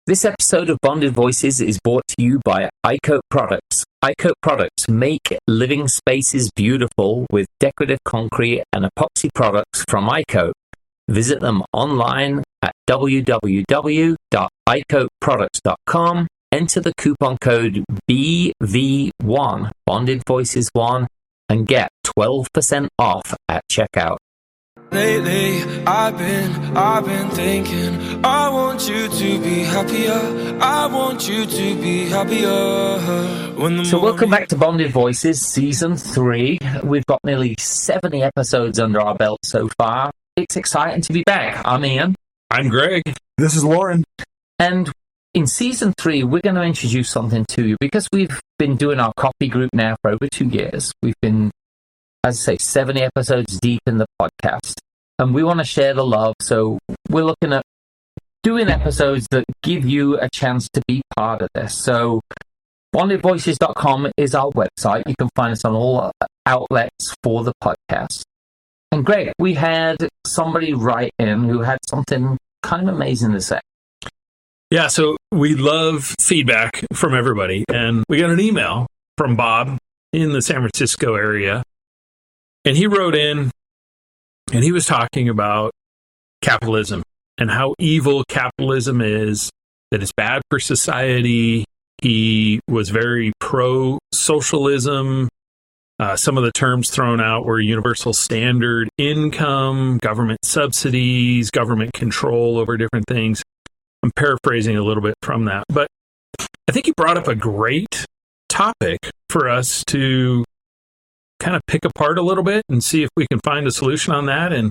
This episode of Bonded Voices is brought to you by iCoat Products. iCoat Products make living spaces beautiful with decorative concrete and epoxy products from iCoat. Visit them online at www.icoatproducts.com. Enter the coupon code BV1, Bonded Voices 1, and get 12% off at checkout. Lately, I've been thinking, I want you to be happier. I want you to be happier. So welcome back to Bonded Voices, Season 3. We've got nearly 70 episodes under our belt so far. It's exciting to be back. I'm Ian. I'm Greg. This is Loren. And in Season 3, we're going to introduce something to you because we've been doing our coffee group now for over 2 years. We've been, as I say, 70 episodes deep in the podcast. And we want to share the love, so we're looking at doing episodes that give you a chance to be part of this. So bondedvoices.com is our website. You can find us on all outlets for the podcast. And Greg, we had somebody write in who had something kind of amazing to say. Yeah, so we love feedback from everybody. And we got an email from Bob in the San Francisco area. And he wrote in, and he was talking about capitalism and how evil capitalism is, that it's bad for society. He was very pro-socialism. Some of the terms thrown out were universal standard income, government subsidies, government control over different things. I'm paraphrasing a little bit from that. But I think he brought up a great topic for us to kind of pick apart a little bit and see if we can find a solution on that. And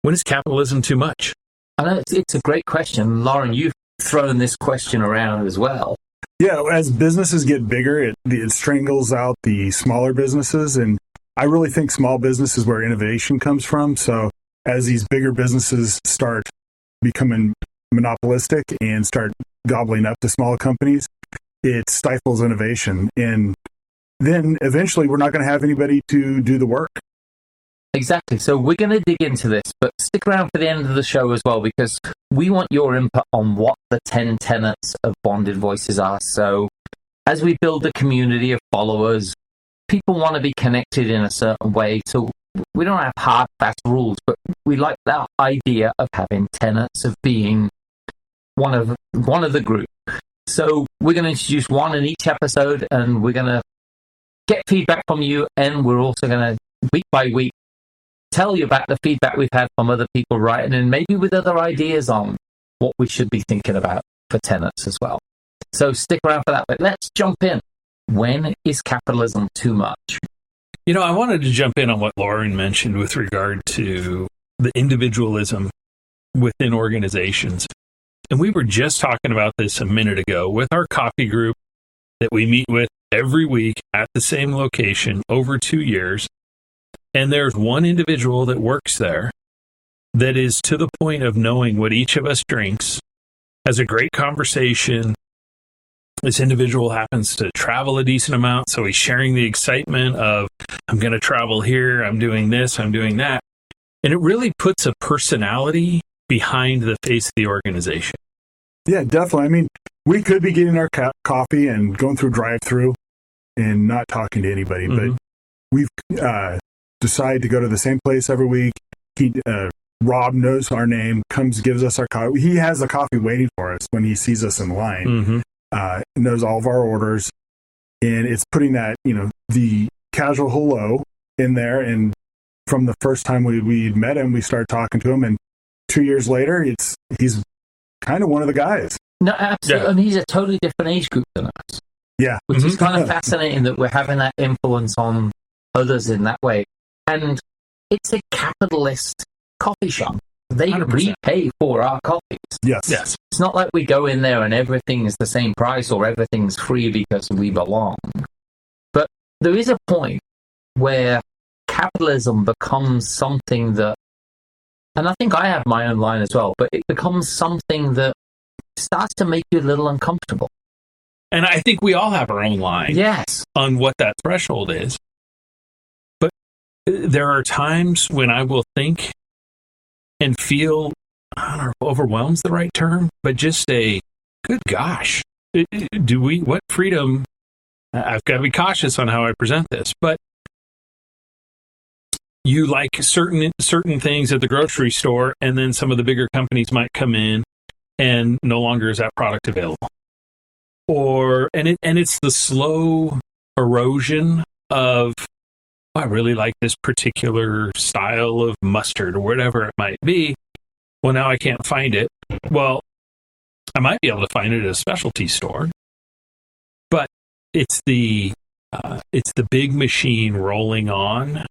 when is capitalism too much? I know it's a great question. Loren, you've thrown this question around as well. Yeah, as businesses get bigger, it strangles out the smaller businesses. And I really think small business is where innovation comes from. So as these bigger businesses start becoming monopolistic and start gobbling up the small companies, it stifles innovation. And then eventually we're not going to have anybody to do the work. Exactly. So we're going to dig into this, but stick around for the end of the show as well, because we want your input on what the 10 tenets of Bonded Voices are. So as we build a community of followers, people want to be connected in a certain way. So we don't have hard, fast rules, but we like that idea of having tenets, of being one of the group. So we're going to introduce one in each episode, and we're going to get feedback from you, and we're also going to, week by week, tell you about the feedback we've had from other people writing, and maybe with other ideas on what we should be thinking about for tenets as well. So stick around for that, but let's jump in. When is capitalism too much? You know, I wanted to jump in on what Loren mentioned with regard to the individualism within organizations. And we were just talking about this a minute ago with our coffee group that we meet with every week at the same location over 2 years. And there's one individual that works there that is to the point of knowing what each of us drinks, has a great conversation. This individual happens to travel a decent amount, so he's sharing the excitement of, I'm going to travel here, I'm doing this, I'm doing that. And it really puts a personality behind the face of the organization. Yeah, definitely. I mean, we could be getting our coffee and going through drive-through and not talking to anybody, but we've decided to go to the same place every week. Rob knows our name, comes, gives us our coffee. He has the coffee waiting for us when he sees us in line. Knows all of our orders, and it's putting that, the casual hello in there. And from the first time we met him, we started talking to him, and 2 years later, he's kind of one of the guys. No, absolutely. Yeah. And he's a totally different age group than us. Yeah. Which is kind of fascinating that we're having that influence on others in that way. And it's a capitalist coffee shop. We 100%. pay for our coffees. Yes. It's not like we go in there and everything is the same price or everything's free because we belong. But there is a point where capitalism becomes something that, and I think I have my own line as well, but it becomes something that starts to make you a little uncomfortable. And I think we all have our own line on what that threshold is. But there are times when I will think and feel, I don't know if overwhelmed's the right term, but just a good gosh, what freedom? I've got to be cautious on how I present this, but you like certain things at the grocery store, and then some of the bigger companies might come in, and no longer is that product available. And it's the slow erosion of, I really like this particular style of mustard or whatever it might be. Well, now I can't find it. Well, I might be able to find it at a specialty store, but it's the big machine rolling on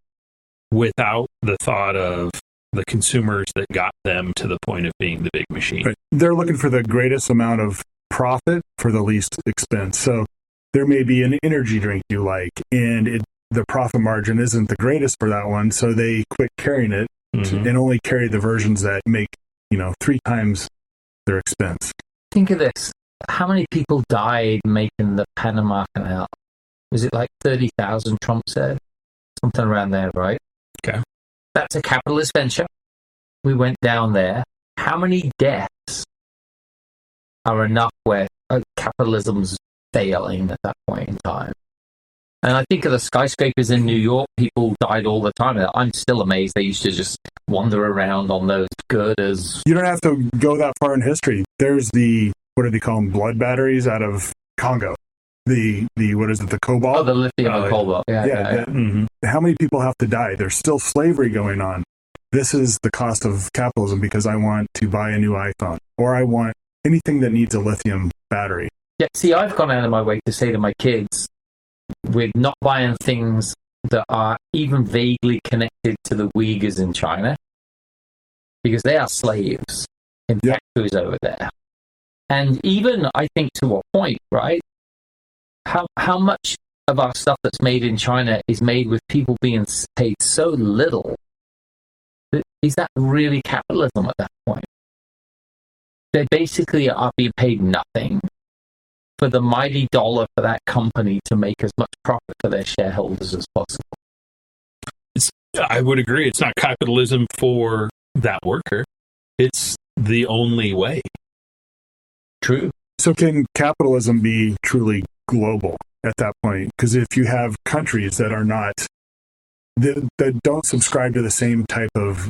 without the thought of the consumers that got them to the point of being the big machine. Right. They're looking for the greatest amount of profit for the least expense. So there may be an energy drink you like, and the profit margin isn't the greatest for that one, so they quit carrying it and only carry the versions that make 3 times their expense. Think of this. How many people died making the Panama Canal? Was it like 30,000, Trump said? Something around there, right? Okay. That's a capitalist venture. We went down there. How many deaths are enough where capitalism's failing at that point in time? And I think of the skyscrapers in New York, people died all the time. I'm still amazed they used to just wander around on those girders. You don't have to go that far in history. There's what do they call them? Blood batteries out of Congo. The what is it? The cobalt? Oh, the lithium and cobalt. Yeah. How many people have to die? There's still slavery going on. This is the cost of capitalism because I want to buy a new iPhone, or I want anything that needs a lithium battery. Yeah, see, I've gone out of my way to say to my kids, we're not buying things that are even vaguely connected to the Uyghurs in China, because they are slaves in factories over there. And even, I think, to a point, right? How much of our stuff that's made in China is made with people being paid so little? Is that really capitalism at that point? They basically are being paid nothing for the mighty dollar for that company to make as much profit for their shareholders as possible. I would agree. It's not capitalism for that worker. It's the only way. True. So can capitalism be truly global at that point? Because if you have countries that are not, that don't subscribe to the same type of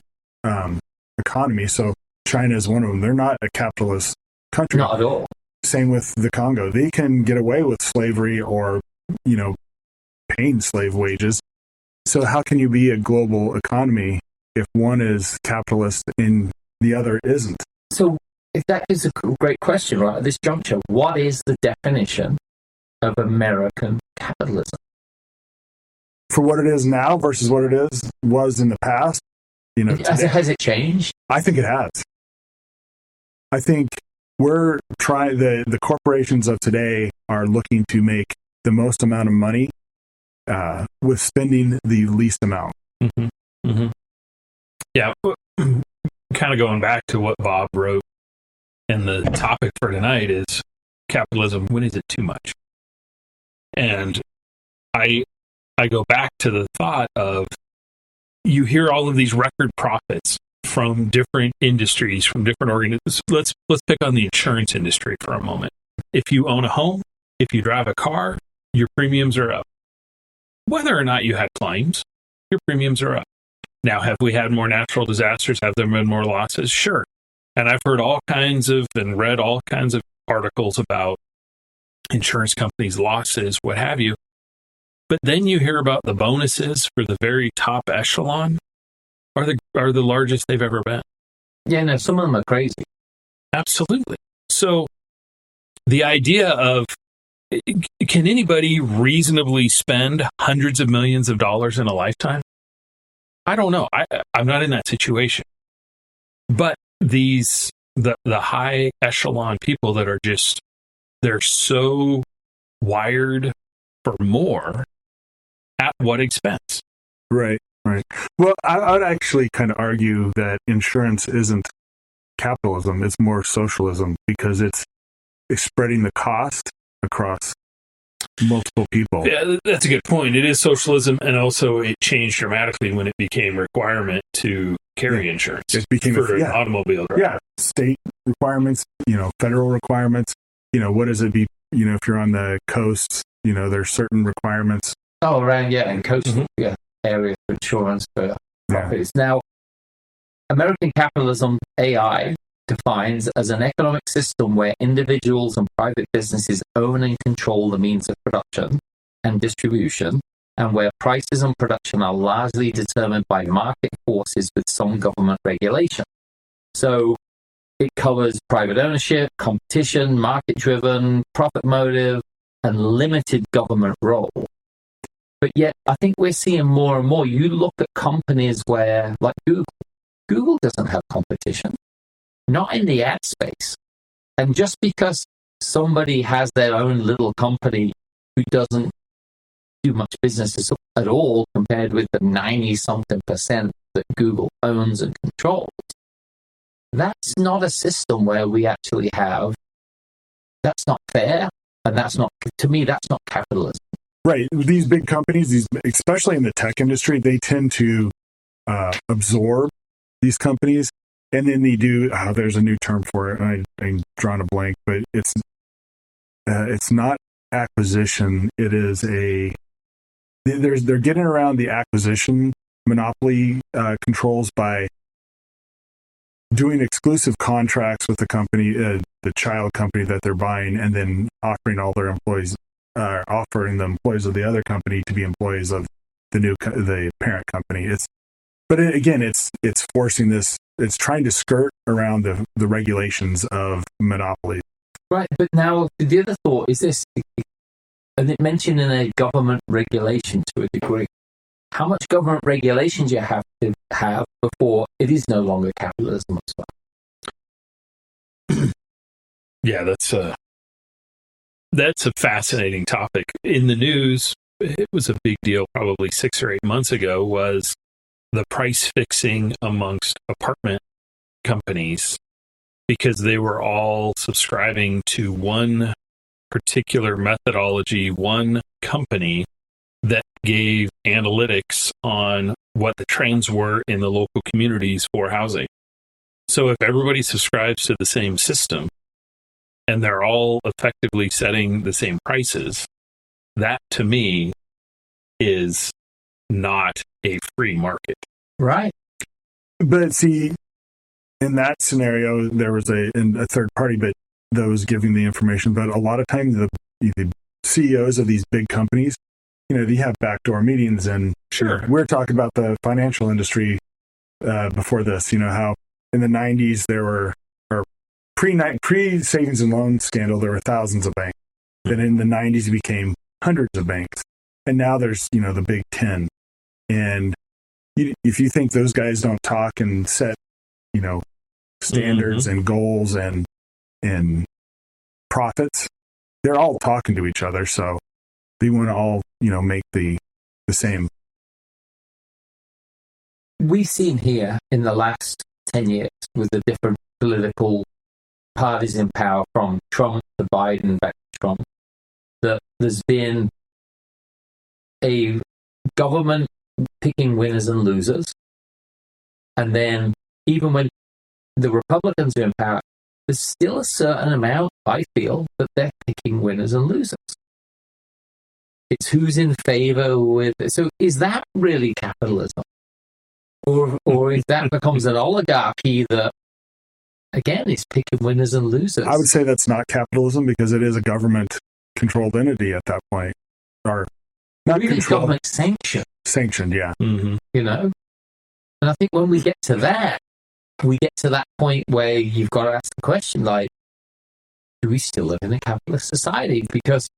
economy, so China is one of them, they're not a capitalist country. Not at all. Same with the Congo. They can get away with slavery or, paying slave wages. So how can you be a global economy if one is capitalist and the other isn't? So that is a great question, right? At this juncture, what is the definition of American capitalism? For what it is now versus what it was in the past, Has it changed? I think it has. I think we're trying, the corporations of today are looking to make the most amount of money with spending the least amount. Yeah, kind of going back to what Bob wrote, and the topic for tonight is capitalism. When is it too much? And I go back to the thought of, you hear all of these record profits from different industries, from different organizations. Let's pick on the insurance industry for a moment. If you own a home, if you drive a car, your premiums are up. Whether or not you had claims, your premiums are up. Now, have we had more natural disasters? Have there been more losses? Sure. And I've heard all kinds of and read all kinds of articles about insurance companies' losses, what have you. But then you hear about the bonuses for the very top echelon are the largest they've ever been. Yeah, no, some of them are crazy. Absolutely. So the idea of, can anybody reasonably spend hundreds of millions of dollars in a lifetime? I don't know. I'm not in that situation. But the high echelon people that are just, they're so wired for more, at what expense? Right. Well, I would actually kind of argue that insurance isn't capitalism, it's more socialism, because it's spreading the cost across multiple people. Yeah, that's a good point. It is socialism, and also it changed dramatically when it became a requirement to carry insurance. It became for an automobile driver. Yeah, state requirements, federal requirements. what does it be? If you're on the coast, there's certain requirements. Oh, around, and coastal areas for insurance for properties. Now, American capitalism, AI, defines as an economic system where individuals and private businesses own and control the means of production and distribution, and where prices and production are largely determined by market forces with some government regulation. So it covers private ownership, competition, market-driven, profit motive, and limited government role. But yet, I think we're seeing more and more. You look at companies where, like Google doesn't have competition, not in the ad space. And just because somebody has their own little company who doesn't do much business at all compared with the 90-something% that Google owns and controls, that's not a system where we actually have, that's not fair, and that's not, to me, that's not capitalism. Right. These big companies, especially in the tech industry, they tend to absorb these companies, and then they do, there's a new term for it, and I'm drawing a blank, but it's not acquisition. It is they're getting around the acquisition monopoly controls by doing exclusive contracts with the company, the child company that they're buying, and then offering all their employees, offering the employees of the other company to be employees of the parent company. It's forcing this. It's trying to skirt around the regulations of monopoly. Right, but now the other thought is this, and it mentioned in a government regulation to a degree. How much government regulations you have to have before it is no longer capitalism as well? Yeah, that's a fascinating topic. In the news, it was a big deal probably 6 or 8 months ago, was the price fixing amongst apartment companies, because they were all subscribing to one particular methodology, one company that gave analytics on what the trends were in the local communities for housing. So if everybody subscribes to the same system and they're all effectively setting the same prices, that to me is not a free market. Right. But see, in that scenario, there was a third party, but that was giving the information. But a lot of times, the CEOs of these big companies, they have backdoor meetings, and sure, we're talking about the financial industry before this. How in the 90s there were, or pre-savings and loan scandal, there were thousands of banks. Then in the 90s, it became hundreds of banks, and now there's the big 10. And if you think those guys don't talk and set standards and goals and profits, they're all talking to each other. So they want to all make the same. We've seen here in the last 10 years with the different political parties in power, from Trump to Biden back to Trump, that there's been a government picking winners and losers. And then even when the Republicans are in power, there's still a certain amount, I feel, that they're picking winners and losers. It's who's in favor with it. So is that really capitalism? Or if that becomes an oligarchy that, again, is picking winners and losers? I would say that's not capitalism, because it is a government-controlled entity at that point. Or not really government sanctioned. Sanctioned, yeah. Mm-hmm. And I think when we get to that, we get to that point where you've got to ask the question, like, do we still live in a capitalist society? Because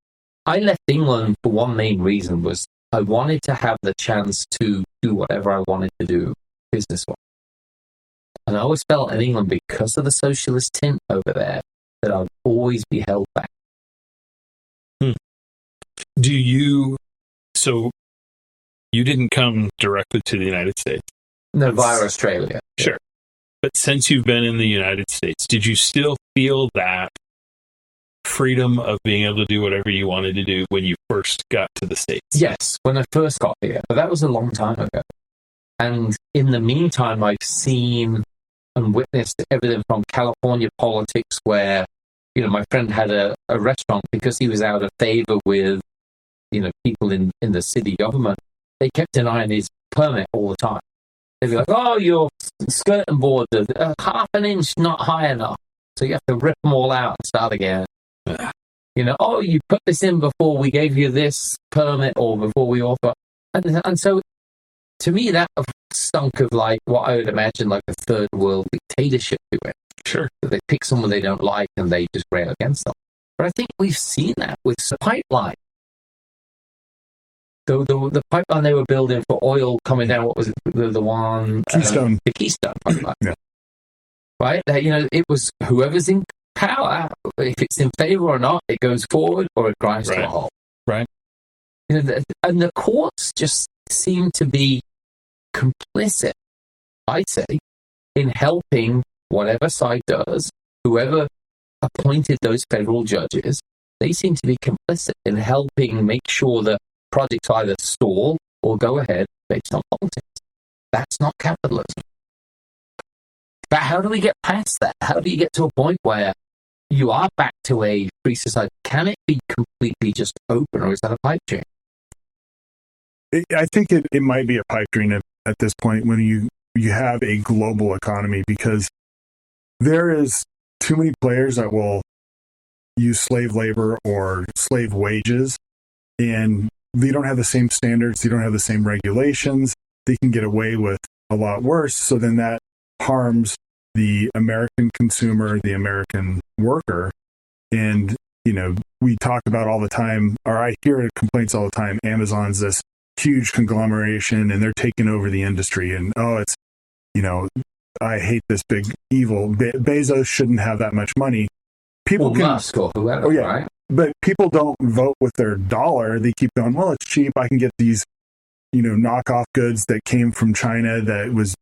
I left England for one main reason, was I wanted to have the chance to do whatever I wanted to do business-wise. And I always felt in England, because of the socialist tint over there, that I'd always be held back. So you didn't come directly to the United States? No, via Australia. Sure. But since you've been in the United States, did you still feel that freedom of being able to do whatever you wanted to do when you first got to the States? Yes, when I first got here. But that was a long time ago. And in the meantime, I've seen and witnessed everything from California politics, where my friend had a restaurant because he was out of favor with, people in the city government. They kept denying his permit all the time. They'd be like, oh, your skirting board is half an inch not high enough. So you have to rip them all out and start again. Oh, you put this in before we gave you this permit or before we offer. And so to me, that stunk of like what I would imagine like a third world dictatorship to it. Sure. They pick someone they don't like and they just rail against them. But I think we've seen that with the pipeline. The pipeline they were building for oil coming down, what was it? The one? Keystone. The Keystone pipeline. Yeah. Right? It was whoever's in power, if it's in favor or not, it goes forward or it grinds to a halt. Right. And the courts just seem to be complicit, I'd say, in helping whatever side does, whoever appointed those federal judges, they seem to be complicit in helping make sure that projects either stall or go ahead based on politics. That's not capitalism. But how do we get past that? How do you get to a point where you are back to a free society? Can it be completely just open, or is that a pipe dream? I think it might be a pipe dream at this point when you have a global economy, because there is too many players that will use slave labor or slave wages, and they don't have the same standards, they don't have the same regulations, they can get away with a lot worse. So then that harms the American consumer, the American worker. And, we talk about all the time, or I hear complaints all the time, Amazon's this huge conglomeration and they're taking over the industry. And, it's, I hate this big evil. Bezos shouldn't have that much money. People can, Musk or whoever, right? But people don't vote with their dollar. They keep going, well, it's cheap. I can get these, knockoff goods that came from China that was,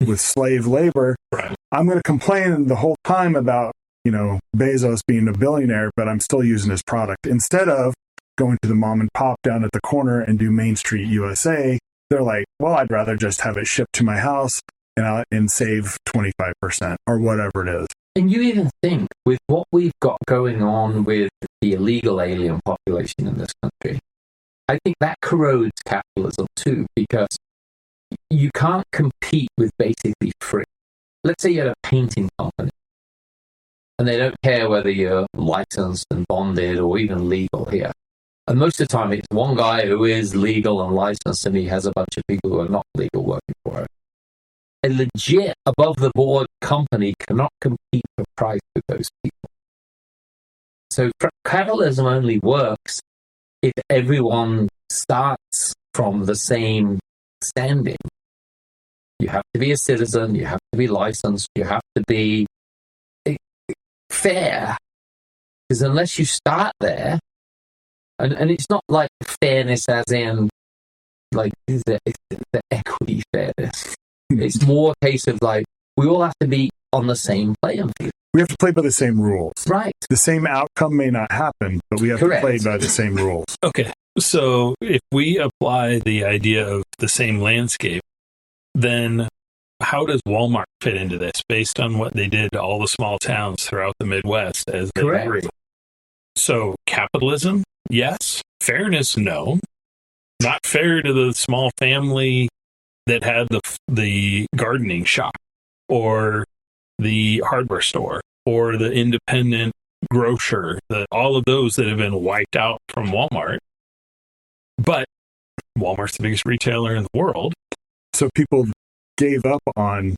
with slave labor. Right. I'm going to complain the whole time about, Bezos being a billionaire, but I'm still using his product. Instead of going to the mom and pop down at the corner and do Main Street USA, they're like, well, I'd rather just have it shipped to my house and save 25% or whatever it is. And you even think with what we've got going on with the illegal alien population in this country, I think that corrodes capitalism too, because you can't compete with basically free. Let's say you had a painting company and they don't care whether you're licensed and bonded or even legal here. And most of the time it's one guy who is legal and licensed and he has a bunch of people who are not legal working for it. A legit above-the-board company cannot compete for price with those people. So capitalism only works if everyone starts from the same standing. You have to be a citizen, you have to be licensed, you have to be fair. Because unless you start there, and it's not like fairness as in like the equity fairness. It's more a case of like, we all have to be on the same playing field. We have to play by the same rules. Right. The same outcome may not happen, but we have Correct. to play by the same rules. Okay. So if we apply the idea of the same landscape, then how does Walmart fit into this based on what they did to all the small towns throughout the Midwest as they Correct. grew? So capitalism, yes. Fairness, no. Not fair to the small family that had the gardening shop or the hardware store or the independent grocer, all of those that have been wiped out from Walmart. But Walmart's the biggest retailer in the world. So people gave up on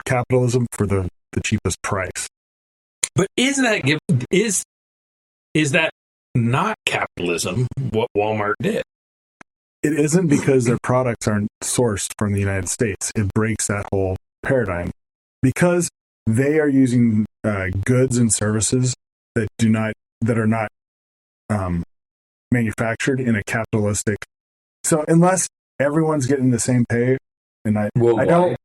capitalism for the cheapest price. But is that not capitalism what Walmart did? It isn't, because their products aren't sourced from the United States. It breaks that whole paradigm because they are using goods and services that are not manufactured in a capitalistic. So unless everyone's getting the same pay, and I don't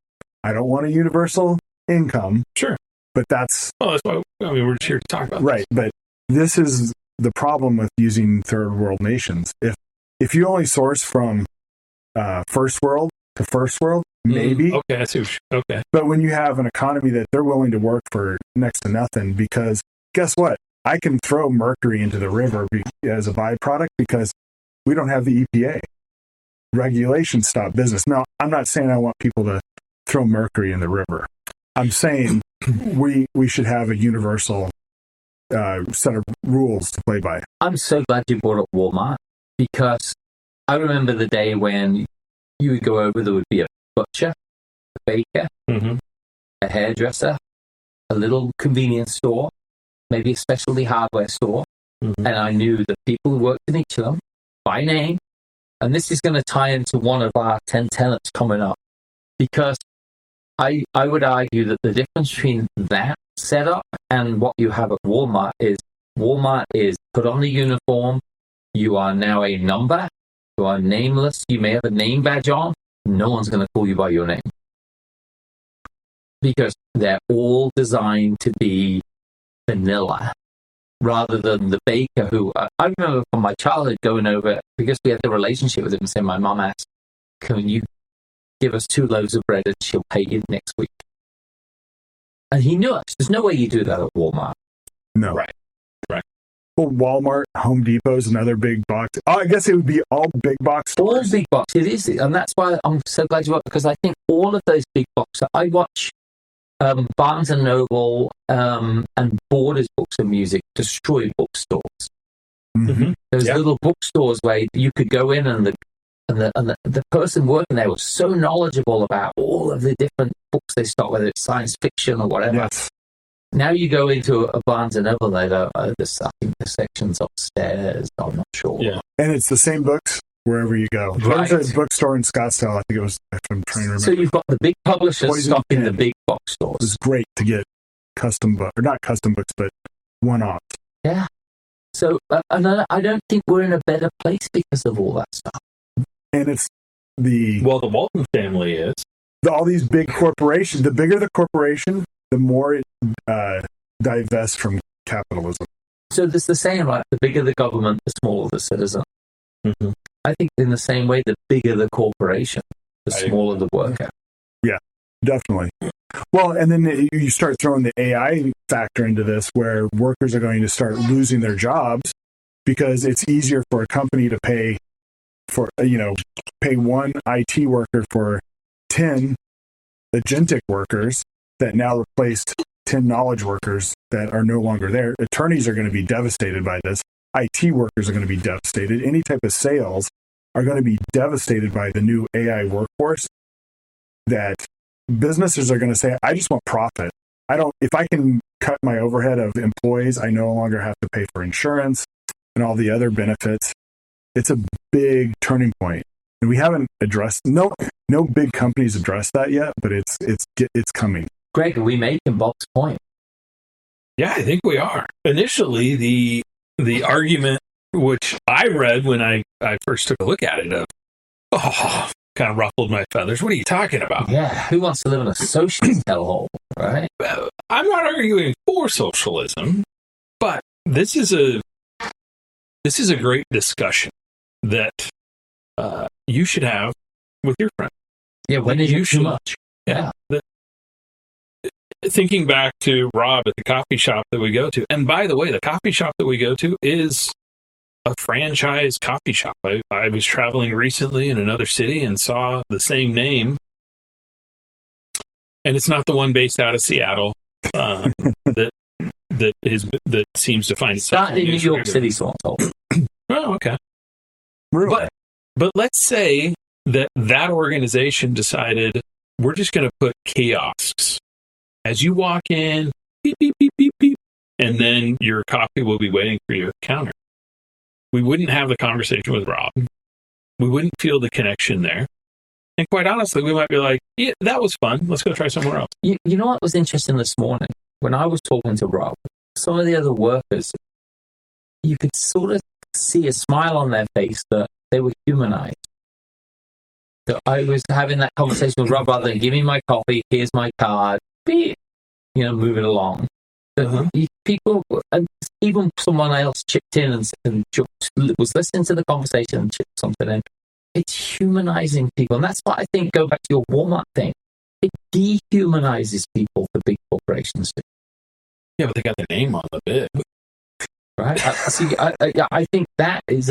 want a universal income. Sure, but that's that's why we're just here to talk about right. But this is the problem with using third world nations. If you only source from first world to first world, maybe. Okay, I see. Okay. But when you have an economy that they're willing to work for next to nothing because guess what? I can throw mercury into the river as a byproduct because we don't have the EPA. Regulations stop business. Now, I'm not saying I want people to throw mercury in the river. I'm saying we should have a universal set of rules to play by. I'm so glad you brought up Walmart, because I remember the day when you would go over, there would be a butcher, a baker, a hairdresser, a little convenience store, maybe a specialty hardware store, and I knew the people who worked in each of them by name. And this is going to tie into one of our 10 tenets coming up, because I would argue that the difference between that setup and what you have at Walmart is put on the uniform, you are now a number, you are nameless, you may have a name badge on, no one's going to call you by your name. Because they're all designed to be vanilla, rather than the baker who, I remember from my childhood going over, because we had the relationship with him, saying, my mom asked, can you give us 2 loaves of bread and she'll pay you next week? And he knew us. There's no way you do that at Walmart. No. Right. Well, Walmart, Home Depot is another big box. Oh, I guess it would be all big box stores. All big box. It is. And that's why I'm so glad you are, because I think all of those big boxes, I watch Barnes & Noble and Borders Books and Music destroy bookstores. Those little bookstores where you could go in and the person working there was so knowledgeable about all of the different books they stock, whether it's science fiction or whatever. Yes. Now you go into a Barnes & Noble, they go, I think the section's upstairs. I'm not sure. Yeah. And it's the same books wherever you go. Right. There's a bookstore in Scottsdale, I think it was, if I'm trying to remember. So you've got the big publishers stocking the big box stores. It's great to get custom books, or not custom books, but one-off. Yeah. So, and I don't think we're in a better place because of all that stuff. And it's the Walton family is. all these big corporations. The bigger the corporation, the more it divests from capitalism. So there's the saying, right? The bigger the government, the smaller the citizen. I think in the same way, the bigger the corporation, the smaller the worker. Yeah, definitely. Well, and then you start throwing the AI factor into this, where workers are going to start losing their jobs because it's easier for a company to pay one IT worker for 10 agentic workers that now replaced 10 knowledge workers that are no longer there. Attorneys are going to be devastated by this. IT workers are going to be devastated. Any type of sales are going to be devastated by the new AI workforce, that businesses are going to say, I just want profit. If I can cut my overhead of employees, I no longer have to pay for insurance and all the other benefits. It's a big turning point. And we haven't addressed, no big companies addressed that yet, but it's coming. Greg, are we making Bob's point? Yeah, I think we are. Initially, the argument, which I read when I first took a look at it, kind of ruffled my feathers. What are you talking about? Yeah, who wants to live in a socialist hellhole, right? I'm not arguing for socialism, but this is a great discussion that you should have with your friend. Yeah, when is you too much? Yeah. Thinking back to Rob at the coffee shop that we go to, and by the way, the coffee shop that we go to is a franchise coffee shop. I was traveling recently in another city and saw the same name, and it's not the one based out of Seattle that seems to find itself. Not in New York City, so I'm told. Oh, okay. Really? But let's say that organization decided, we're just going to put kiosks. As you walk in, beep, beep, beep, beep, beep, and then your coffee will be waiting for you at the counter. We wouldn't have the conversation with Rob. We wouldn't feel the connection there. And quite honestly, we might be like, yeah, that was fun. Let's go try somewhere else. You know what was interesting this morning? When I was talking to Rob, some of the other workers, you could sort of see a smile on their face that they were humanized. So I was having that conversation with Rob rather than give me my coffee, here's my card, beep, move it along. People, and even someone else chipped in and was listening to the conversation and chipped something in. It's humanizing people. And that's what I think, go back to your Walmart thing. It dehumanizes people for big corporations. Yeah, but they got their name on the bid. Right? I think that is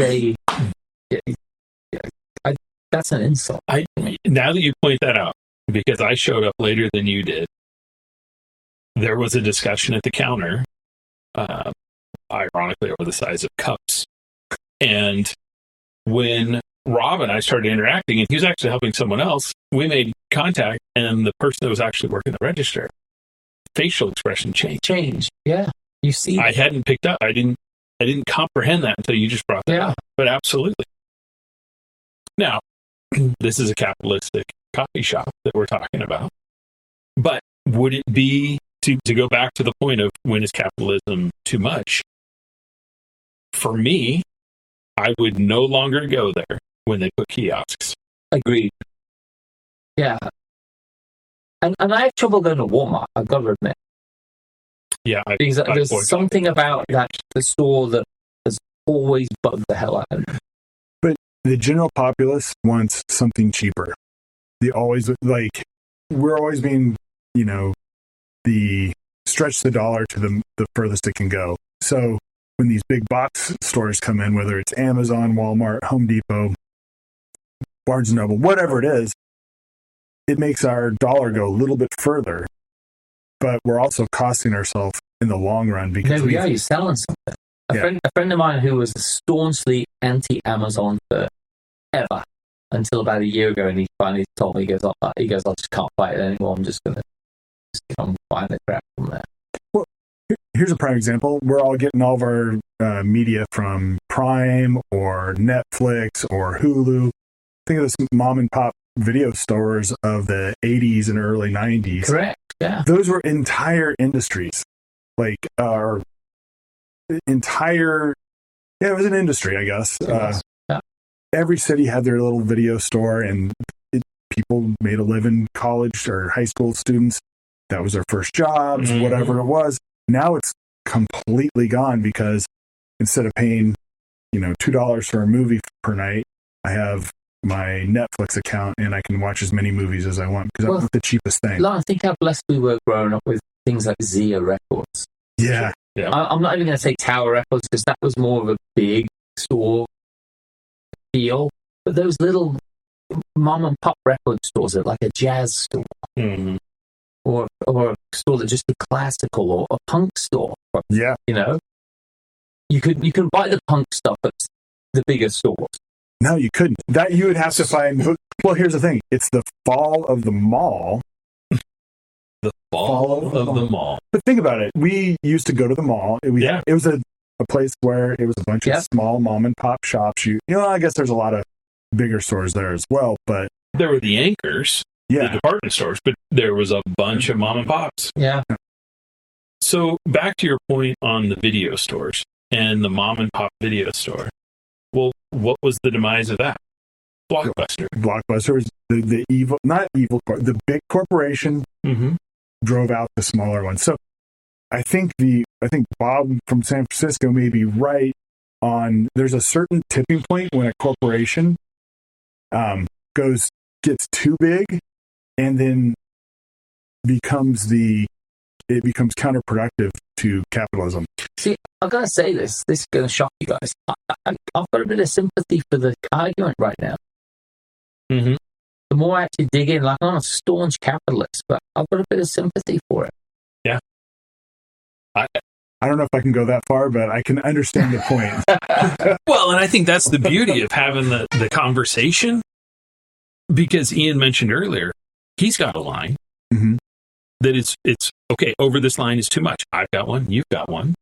that's an insult. Now that you point that out, because I showed up later than you did, there was a discussion at the counter, ironically over the size of cups. And when Rob and I started interacting, and he was actually helping someone else, we made contact, and the person that was actually working the register, facial expression changed. Yeah. You see, I hadn't picked up. I didn't comprehend that until you just brought that up. But absolutely. Now, this is a capitalistic coffee shop that we're talking about. But would it be, to go back to the point of when is capitalism too much? For me, I would no longer go there when they put kiosks. Agreed. Yeah. And I have trouble going to Walmart, I've got to admit. Yeah, because there's something about the store that has always bugged the hell out of me. But the general populace wants something cheaper. We're always being, the stretch the dollar to the furthest it can go. So when these big box stores come in, whether it's Amazon, Walmart, Home Depot, Barnes & Noble, whatever it is, it makes our dollar go a little bit further. But we're also costing ourselves in the long run because you're selling something. A friend of mine who was staunchly anti-Amazon forever until about a year ago, and he finally told me, he goes, I just can't buy it anymore. I'm just going to come buy the crap from there. Well, here's a prime example. We're all getting all of our media from Prime or Netflix or Hulu. Think of this mom and pop video stores of the 80s and early 90s. Correct. Yeah. Those were entire industries. It was an industry, I guess. Every city had their little video store, and people made a living, college or high school students. That was their first jobs, whatever it was. Now it's completely gone because instead of paying, $2 for a movie per night, I have my Netflix account and I can watch as many movies as I want because that's the cheapest thing. I think how blessed we were growing up with things like Zia Records. Yeah. I'm not even going to say Tower Records because that was more of a big store feel. But those little mom and pop record stores are like a jazz store. Mm-hmm. Or a store that just did classical, or a punk store. Yeah. You can buy the punk stuff at the bigger stores. No, you couldn't. That you would have to find. Well, here's the thing. It's the fall of the mall. The fall of the mall. But think about it. We used to go to the mall. It was a place where it was a bunch of small mom and pop shops. I guess there's a lot of bigger stores there as well, but there were the anchors, the department stores, but there was a bunch of mom and pops. Yeah. So back to your point on the video stores and the mom and pop video store. Well, what was the demise of that? Blockbuster. Blockbuster was the evil, not evil, the big corporation drove out the smaller ones. So I think Bob from San Francisco may be right on. There's a certain tipping point when a corporation gets too big, and then becomes counterproductive to capitalism. See, I've got to say this. This is going to shock you guys. I've got a bit of sympathy for the argument right now. Mm-hmm. The more I actually dig in, I'm not a staunch capitalist, but I've got a bit of sympathy for it. Yeah. I don't know if I can go that far, but I can understand the point. Well, and I think that's the beauty of having the conversation, because Ian mentioned earlier, he's got a line that it's okay, over this line is too much. I've got one, you've got one.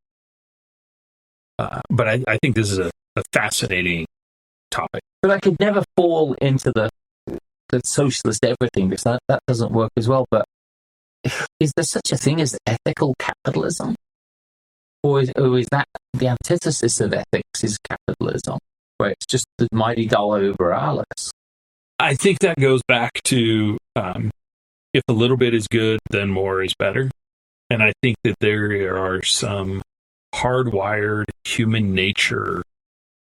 But I think this is a fascinating topic. But I could never fall into the socialist everything, because that doesn't work as well. But is there such a thing as ethical capitalism? Or is that the antithesis of ethics is capitalism, where it's just the mighty dollar over Alice? I think that goes back to if a little bit is good, then more is better. And I think that there are some hardwired human nature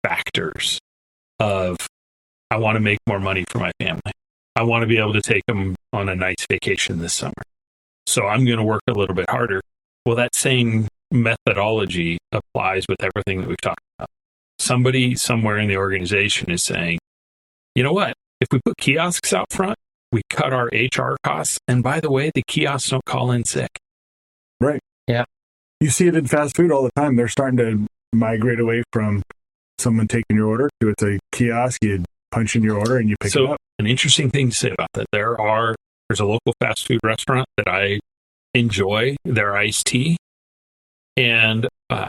factors of, I want to make more money for my family. I want to be able to take them on a nice vacation this summer. So I'm going to work a little bit harder. Well, that same methodology applies with everything that we've talked about. Somebody somewhere in the organization is saying, you know what? If we put kiosks out front, we cut our HR costs. And by the way, the kiosks don't call in sick. Right. Yeah. You see it in fast food all the time. They're starting to migrate away from someone taking your order to it's a kiosk. You punch in your order and you pick it up. An interesting thing to say about that, there's a local fast food restaurant that I enjoy their iced tea. And I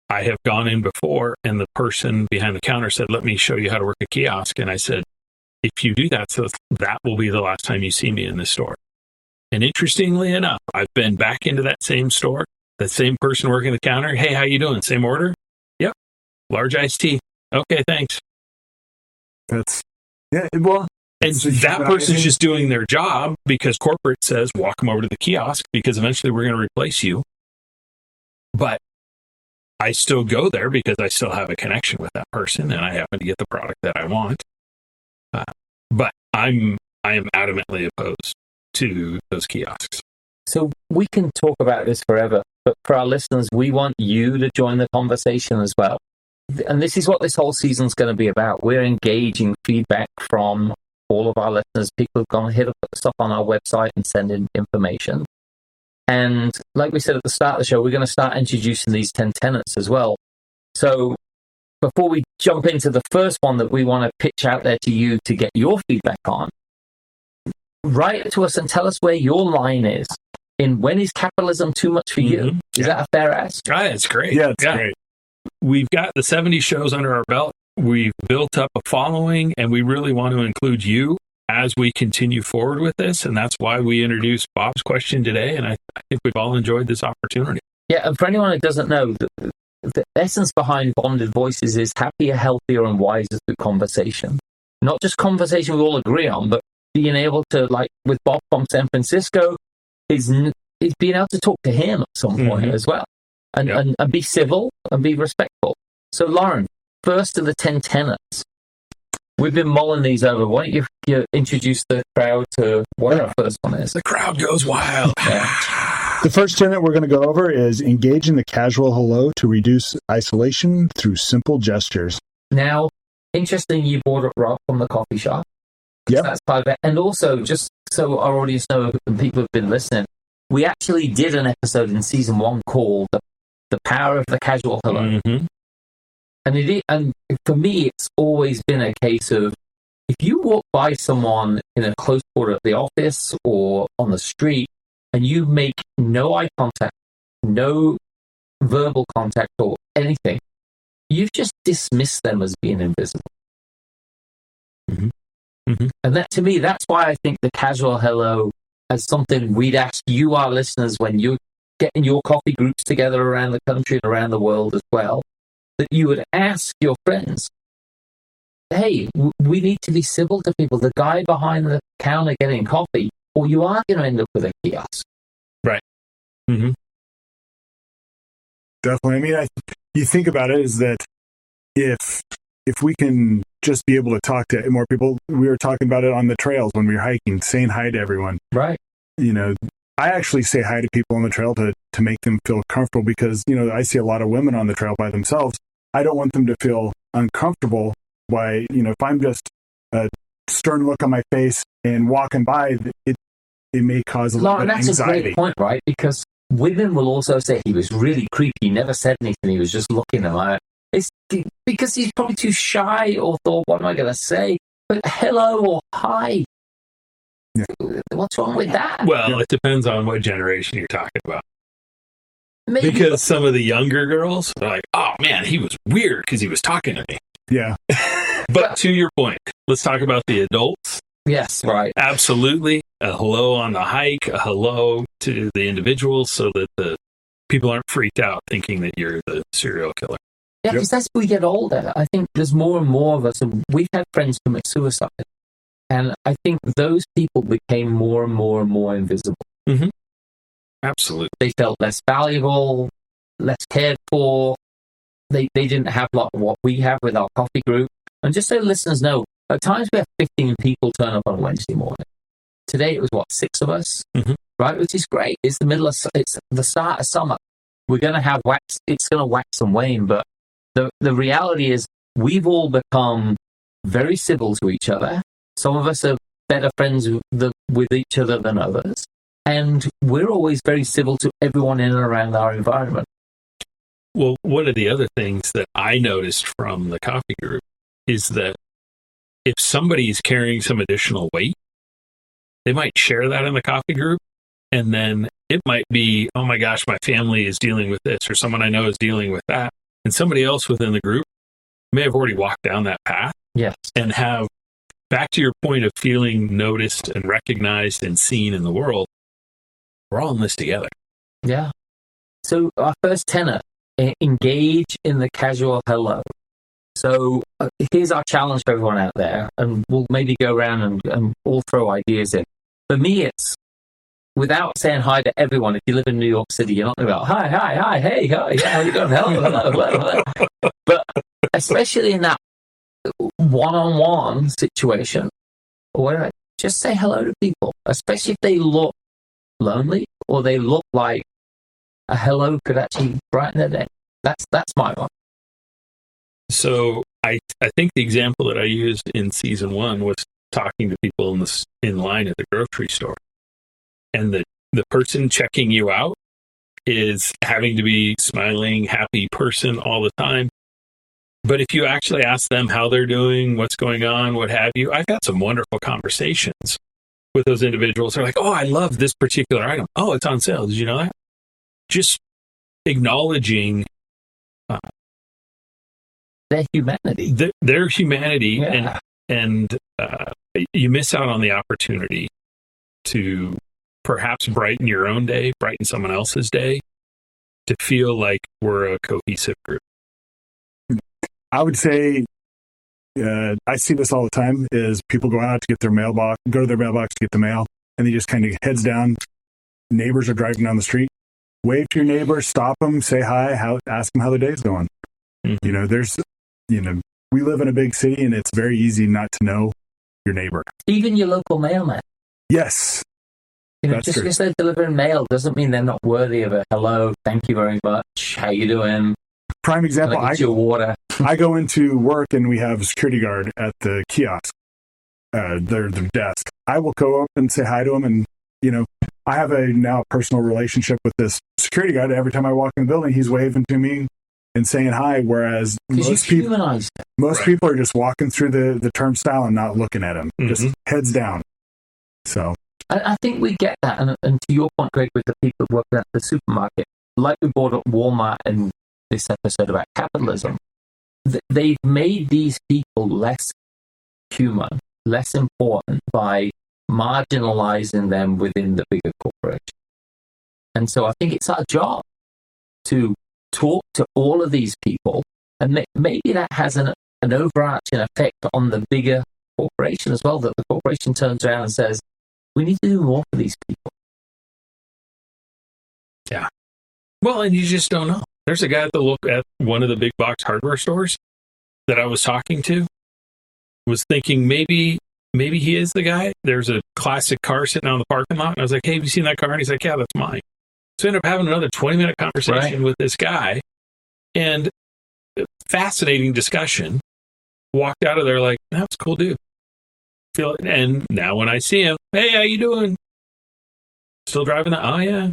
have gone in before, and the person behind the counter said, let me show you how to work a kiosk. And I said, if you do that, so that will be the last time you see me in this store. And interestingly enough, I've been back into that same store, that same person working the counter. Hey, how you doing? Same order? Yep. Large iced tea. Okay, thanks. And that person's just doing their job because corporate says, walk them over to the kiosk because eventually we're going to replace you. But I still go there because I still have a connection with that person and I happen to get the product that I want. But I am adamantly opposed to those kiosks. So we can talk about this forever, but for our listeners, we want you to join the conversation as well. And this is what this whole season's going to be about. We're engaging feedback from all of our listeners. People have gone hit up stuff on our website and send in information. And like we said at the start of the show, we're going to start introducing these 10 tenets as well. So before we jump into the first one that we want to pitch out there to you to get your feedback on, write to us and tell us where your line is in when is capitalism too much for you? Is that a fair ask? It's great. Yeah, it's great. We've got the 70 shows under our belt. We've built up a following, and we really want to include you as we continue forward with this. And that's why we introduced Bob's question today. And I think we've all enjoyed this opportunity. Yeah, and for anyone who doesn't know, the essence behind Bonded Voices is happier, healthier, and wiser through conversation. Not just conversation we all agree on, but being able to, like with Bob from San Francisco, is being able to talk to him at some point as well. And be civil and be respectful. So, Loren, first of the 10 tenets. We've been mulling these over. Why don't you introduce the crowd to what our first one is? The crowd goes wild. The first tenet we're going to go over is engage in the casual hello to reduce isolation through simple gestures. Now, interesting you brought up Rob from the coffee shop. Yep. That's part of it. And also, just so our audience know and people have been listening, we actually did an episode in season 1 called The Power of the Casual Hello. And for me, it's always been a case of if you walk by someone in a close quarter at the office or on the street and you make no eye contact, no verbal contact or anything, you've just dismissed them as being invisible. And that, to me, that's why I think the casual hello as something we'd ask you, our listeners, when you're getting your coffee groups together around the country and around the world as well, that you would ask your friends, hey, we need to be civil to people. The guy behind the counter getting coffee, or you are going to end up with a kiosk. Right. Definitely. I mean, you think about it is that if we can just be able to talk to more people, we were talking about it on the trails when we were hiking, saying hi to everyone. Right. You know, I actually say hi to people on the trail to make them feel comfortable because, you know, I see a lot of women on the trail by themselves. I don't want them to feel uncomfortable by, you know, if I'm just a stern look on my face and walking by, it may cause a little bit of anxiety. That's a great point, right? Because women will also say he was really creepy, he never said anything, he was just looking at me. It's because he's probably too shy or thought, what am I going to say? But hello or hi. Yeah. What's wrong with that? Well, it depends on what generation you're talking about. Maybe. Because some of the younger girls are like, oh man, he was weird because he was talking to me. Yeah. But to your point, let's talk about the adults. Yes, right. Absolutely. A hello on the hike, a hello to the individuals so that the people aren't freaked out thinking that you're the serial killer. Yeah, because as we get older, I think there's more and more of us, and we've had friends commit suicide. And I think those people became more and more and more invisible. Absolutely. They felt less valuable, less cared for. They didn't have a lot of what we have with our coffee group. And just so listeners know, at times we have 15 people turn up on a Wednesday morning. Today it was, 6 of us? right? Which is great. It's the start of summer. We're going to have it's going to wax and wane, but the reality is we've all become very civil to each other. Some of us are better friends with each other than others. And we're always very civil to everyone in and around our environment. Well, one of the other things that I noticed from the coffee group is that if somebody's carrying some additional weight, they might share that in the coffee group. And then it might be, oh my gosh, my family is dealing with this, or someone I know is dealing with that. And somebody else within the group may have already walked down that path. Yes. And have, back to your point of feeling noticed and recognized and seen in the world, we're all in this together. Yeah. So our first tenet, engage in the casual hello. So here's our challenge for everyone out there, and we'll maybe go around and all throw ideas in. For me, it's without saying hi to everyone. If you live in New York City, you're not going to go, hi, hey, hi, yeah, how you doing? Hello. But especially in that one-on-one situation, or whatever, just say hello to people, especially if they look lonely or they look like a hello could actually brighten their day. That's my one. So I think the example that I used in season 1 was talking to people in line at the grocery store. And the person checking you out is having to be smiling, happy person all the time. But if you actually ask them how they're doing, what's going on, what have you, I've had some wonderful conversations with those individuals. They're like, oh, I love this particular item. Oh, it's on sale. Did you know that? Just acknowledging their humanity. Their humanity. Yeah. And you miss out on the opportunity to perhaps brighten your own day, brighten someone else's day, to feel like we're a cohesive group. I would say, I see this all the time, is people go out to get their mailbox, go to their mailbox to get the mail, and they just kind of heads down. Neighbors are driving down the street. Wave to your neighbor, stop them, say hi, ask them how their day's going. Mm-hmm. We live in a big city, and it's very easy not to know your neighbor. Even your local mailman. Yes. Just because they're delivering mail doesn't mean they're not worthy of a hello, thank you very much, how you doing? Prime example, I get your water. I go into work and we have a security guard at the kiosk, their desk. I will go up and say hi to him, and I have a now personal relationship with this security guard. Every time I walk in the building, he's waving to me and saying hi, whereas most people are just walking through the turnstile and not looking at him, just heads down. So I think we get that, and to your point, Greg, with the people working at the supermarket, like we brought up Walmart in this episode about capitalism, they've made these people less human, less important by marginalizing them within the bigger corporation. And so I think it's our job to talk to all of these people, and maybe that has an overarching effect on the bigger corporation as well, that the corporation turns around and says, we need to do more for these people. Yeah. Well, and you just don't know. There's a guy at one of the big box hardware stores that I was talking to, was thinking maybe he is the guy. There's a classic car sitting out in the parking lot. And I was like, hey, have you seen that car? And he's like, yeah, that's mine. So I ended up having another 20-minute conversation with this guy, and fascinating discussion. Walked out of there like, that's a cool dude. And now when I see him, hey, how you doing? Still driving that? Oh, yeah.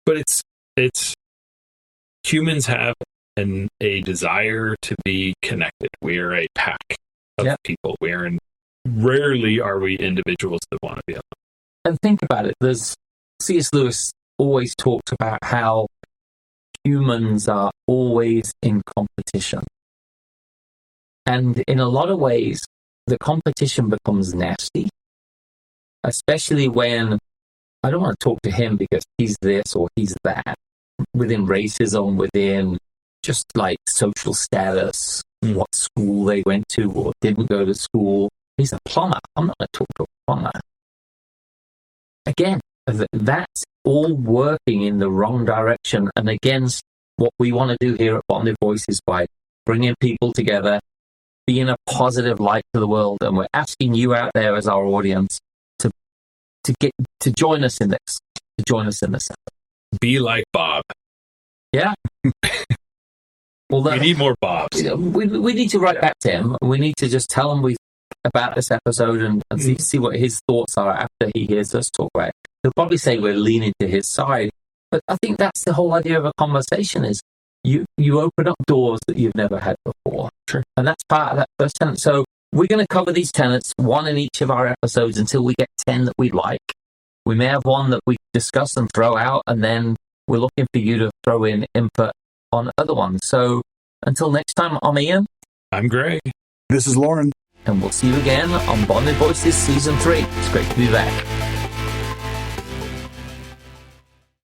But it's humans have a desire to be connected. We're a pack of people. Rarely are we individuals that want to be alone. And think about it. C.S. Lewis always talks about how humans are always in competition. And in a lot of ways, the competition becomes nasty, especially when I don't want to talk to him because he's this or he's that, within racism, within just like social status, what school they went to or didn't go to school. He's a plumber. I'm not going to talk to a plumber. Again, that's all working in the wrong direction and against what we want to do here at Bonded Voices by bringing people together, being a positive light to the world. And we're asking you out there as our audience to join us in this. to join us in this. Be like Bob. Yeah. Well, We need more Bobs. we need to write back to him. We need to just tell him about this episode and see what his thoughts are after he hears us talk about it. He'll probably say we're leaning to his side, but I think that's the whole idea of a conversation is you open up doors that you've never had before. Sure. And that's part of that first tenet. So we're going to cover these tenets, one in each of our episodes until we get 10 that we like. We may have one that we discuss and throw out, and then we're looking for you to throw in input on other ones. So until next time, I'm Ian. I'm Greg. This is Loren. And we'll see you again on Bonded Voices Season 3. It's great to be back.